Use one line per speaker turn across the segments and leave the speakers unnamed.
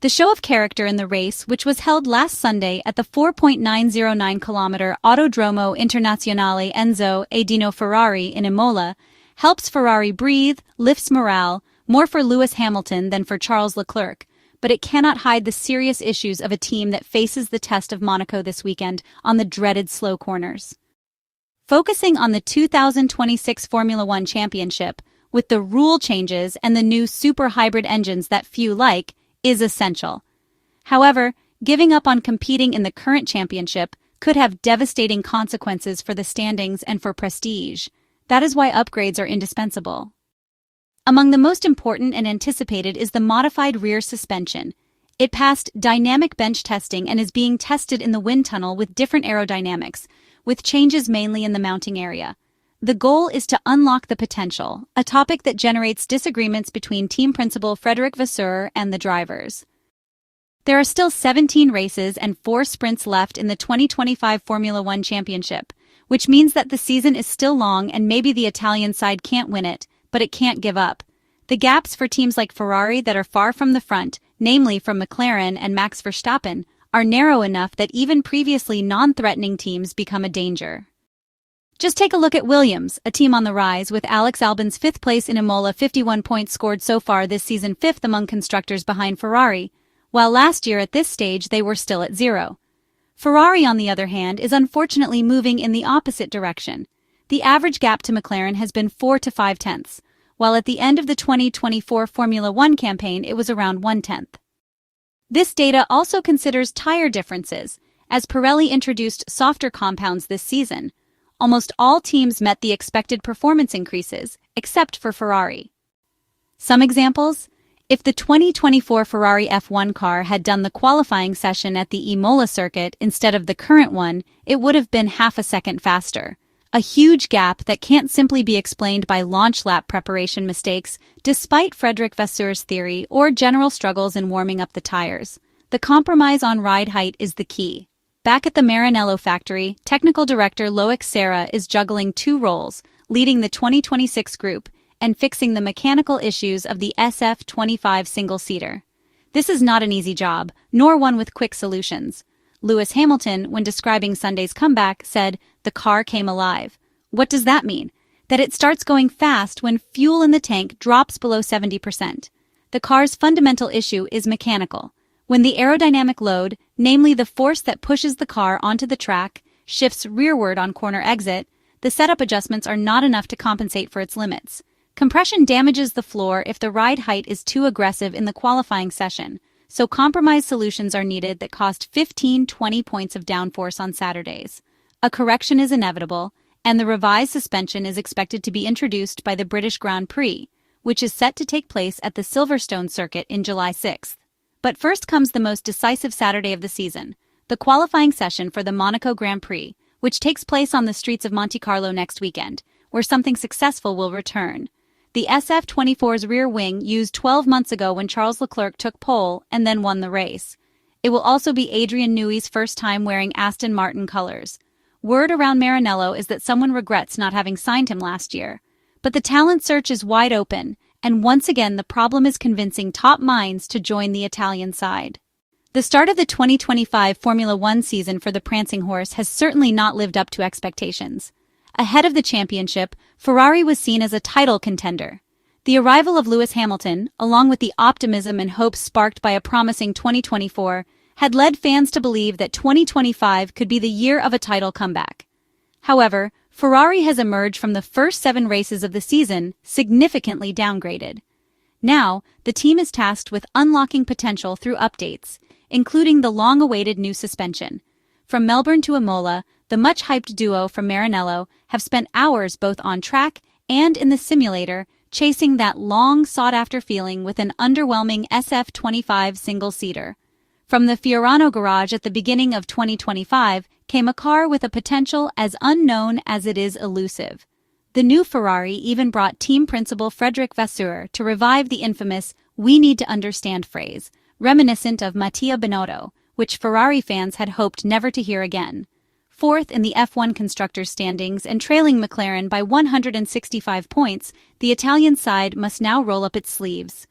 The show of character in the race, which was held last Sunday at the 4.909-kilometer Autodromo Internazionale Enzo e Dino Ferrari in Imola, helps Ferrari breathe, lifts morale, more for Lewis Hamilton than for Charles Leclerc, but it cannot hide the serious issues of a team that faces the test of Monaco this weekend on the dreaded slow corners. Focusing on the 2026 Formula One Championship, with the rule changes and the new super hybrid engines that few like, is essential. However, giving up on competing in the current championship could have devastating consequences for the standings and for prestige. That is why upgrades are indispensable. Among the most important and anticipated is the modified rear suspension. It passed dynamic bench testing and is being tested in the wind tunnel with different aerodynamics, with changes mainly in the mounting area. The goal is to unlock the potential, a topic that generates disagreements between team principal Frederic Vasseur and the drivers. There are still 17 races and 4 sprints left in the 2025 Formula One Championship, which means that the season is still long and maybe the Italian side can't win it, but it can't give up. The gaps for teams like Ferrari that are far from the front, namely from McLaren and Max Verstappen, are narrow enough that even previously non-threatening teams become a danger. Just take a look at Williams, a team on the rise, with Alex Albon's 5th place in Imola, 51 points scored so far this season, 5th among constructors behind Ferrari, while last year at this stage they were still at 0. Ferrari, on the other hand, is unfortunately moving in the opposite direction. The average gap to McLaren has been 4 to 5 tenths, while at the end of the 2024 Formula One campaign it was around 1 tenth. This data also considers tire differences, as Pirelli introduced softer compounds this season. Almost all teams met the expected performance increases, except for Ferrari. Some examples: if the 2024 Ferrari F1 car had done the qualifying session at the Imola circuit instead of the current one, it would have been half a second faster. A huge gap that can't simply be explained by launch lap preparation mistakes, despite Frederic Vasseur's theory, or general struggles in warming up the tires. The compromise on ride height is the key. Back at the Maranello factory, technical director Loic Serra is juggling 2 roles, leading the 2026 group and fixing the mechanical issues of the SF-25 single-seater. This is not an easy job, nor one with quick solutions. Lewis Hamilton, when describing Sunday's comeback, said, "The car came alive." What does that mean? That it starts going fast when fuel in the tank drops below 70%. The car's fundamental issue is mechanical. When the aerodynamic load, namely the force that pushes the car onto the track, shifts rearward on corner exit, the setup adjustments are not enough to compensate for its limits. Compression damages the floor if the ride height is too aggressive in the qualifying session, so compromise solutions are needed that cost 15-20 points of downforce on Saturdays. A correction is inevitable, and the revised suspension is expected to be introduced by the British Grand Prix, which is set to take place at the Silverstone circuit in July 6th. But first comes the most decisive Saturday of the season, the qualifying session for the Monaco Grand Prix, which takes place on the streets of Monte Carlo next weekend, where something successful will return. The SF-24's rear wing used 12 months ago when Charles Leclerc took pole and then won the race. It will also be Adrian Newey's first time wearing Aston Martin colors. Word around Maranello is that someone regrets not having signed him last year. But the talent search is wide open, and once again the problem is convincing top minds to join the Italian side. The start of the 2025 Formula One season for the prancing horse has certainly not lived up to expectations. Ahead of the championship, Ferrari was seen as a title contender. The arrival of Lewis Hamilton, along with the optimism and hope sparked by a promising 2024, had led fans to believe that 2025 could be the year of a title comeback. However, Ferrari has emerged from the first 7 races of the season significantly downgraded. Now, the team is tasked with unlocking potential through updates, including the long-awaited new suspension. From Melbourne to Imola, the much-hyped duo from Maranello have spent hours both on track and in the simulator chasing that long-sought-after feeling with an underwhelming SF-25 single-seater. From the Fiorano garage at the beginning of 2025 came a car with a potential as unknown as it is elusive. The new Ferrari even brought team principal Frederic Vasseur to revive the infamous "we need to understand" phrase, reminiscent of Mattia Binotto, which Ferrari fans had hoped never to hear again. 4th in the F1 constructors standings and trailing McLaren by 165 points, the Italian side must now roll up its sleeves.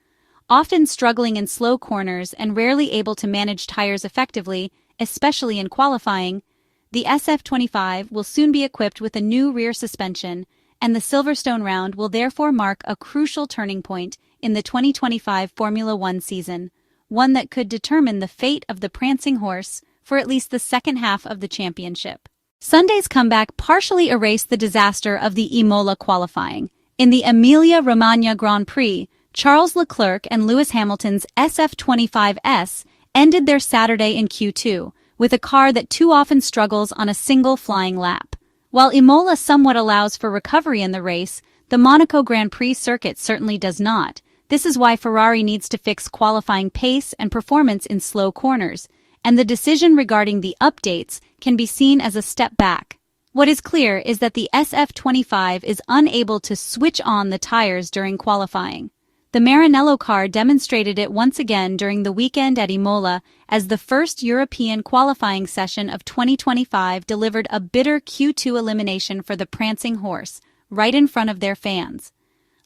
Often struggling in slow corners and rarely able to manage tires effectively, especially in qualifying, the SF-25 will soon be equipped with a new rear suspension, and the Silverstone round will therefore mark a crucial turning point in the 2025 Formula One season, one that could determine the fate of the prancing horse for at least the second half of the championship. Sunday's comeback partially erased the disaster of the Imola qualifying. In the Emilia-Romagna Grand Prix, Charles Leclerc and Lewis Hamilton's SF-25S ended their Saturday in Q2, with a car that too often struggles on a single flying lap. While Imola somewhat allows for recovery in the race, the Monaco Grand Prix circuit certainly does not. This is why Ferrari needs to fix qualifying pace and performance in slow corners, and the decision regarding the updates can be seen as a step back. What is clear is that the SF-25 is unable to switch on the tires during qualifying. The Maranello car demonstrated it once again during the weekend at Imola as the first European qualifying session of 2025 delivered a bitter Q2 elimination for the prancing horse, right in front of their fans.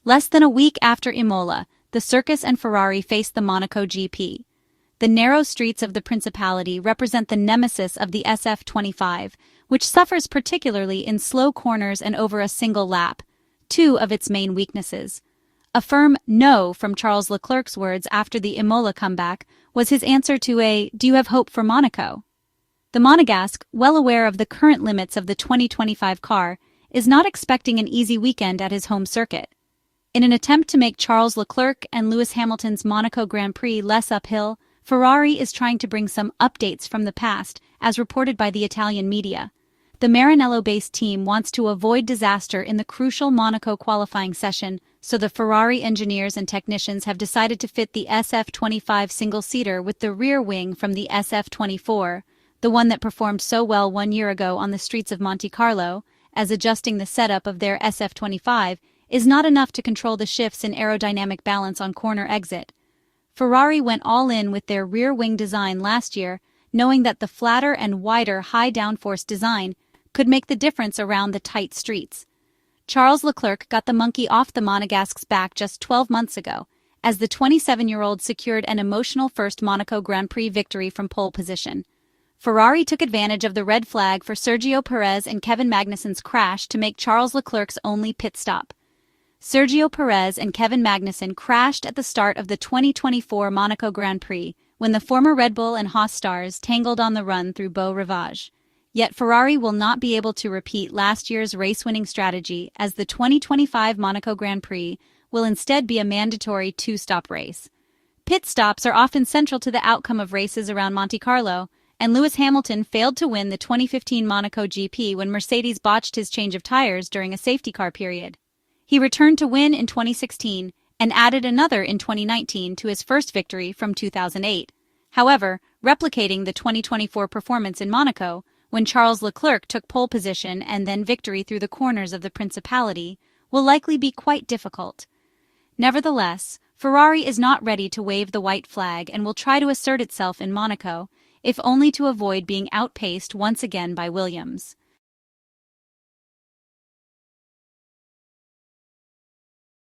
Less than a week after Imola, the Circus and Ferrari faced the Monaco GP. The narrow streets of the Principality represent the nemesis of the SF-25, which suffers particularly in slow corners and over a single lap, two of its main weaknesses. A firm no from Charles Leclerc's words after the Imola comeback was his answer to a "Do you have hope for Monaco?" The Monegasque, well aware of the current limits of the 2025 car, is not expecting an easy weekend at his home circuit. In an attempt to make Charles Leclerc and Lewis Hamilton's Monaco Grand Prix less uphill, Ferrari is trying to bring some updates from the past, as reported by the Italian media. The Maranello-based team wants to avoid disaster in the crucial Monaco qualifying session, so the Ferrari engineers and technicians have decided to fit the SF-25 single-seater with the rear wing from the SF-24, the one that performed so well 1 year ago on the streets of Monte Carlo, as adjusting the setup of their SF-25 is not enough to control the shifts in aerodynamic balance on corner exit. Ferrari went all in with their rear wing design last year, knowing that the flatter and wider high downforce design could make the difference around the tight streets. Charles Leclerc got the monkey off the Monegasque's back just 12 months ago, as the 27-year-old secured an emotional first Monaco Grand Prix victory from pole position. Ferrari took advantage of the red flag for Sergio Perez and Kevin Magnussen's crash to make Charles Leclerc's only pit stop. Sergio Perez and Kevin Magnussen crashed at the start of the 2024 Monaco Grand Prix when the former Red Bull and Haas stars tangled on the run through Beau Rivage. Yet Ferrari will not be able to repeat last year's race-winning strategy, as the 2025 Monaco Grand Prix will instead be a mandatory two-stop race. Pit stops are often central to the outcome of races around Monte Carlo, and Lewis Hamilton failed to win the 2015 Monaco GP when Mercedes botched his change of tires during a safety car period. He returned to win in 2016 and added another in 2019 to his first victory from 2008. However, replicating the 2024 performance in Monaco, when Charles Leclerc took pole position and then victory through the corners of the Principality, will likely be quite difficult. Nevertheless, Ferrari is not ready to wave the white flag and will try to assert itself in Monaco, if only to avoid being outpaced once again by Williams.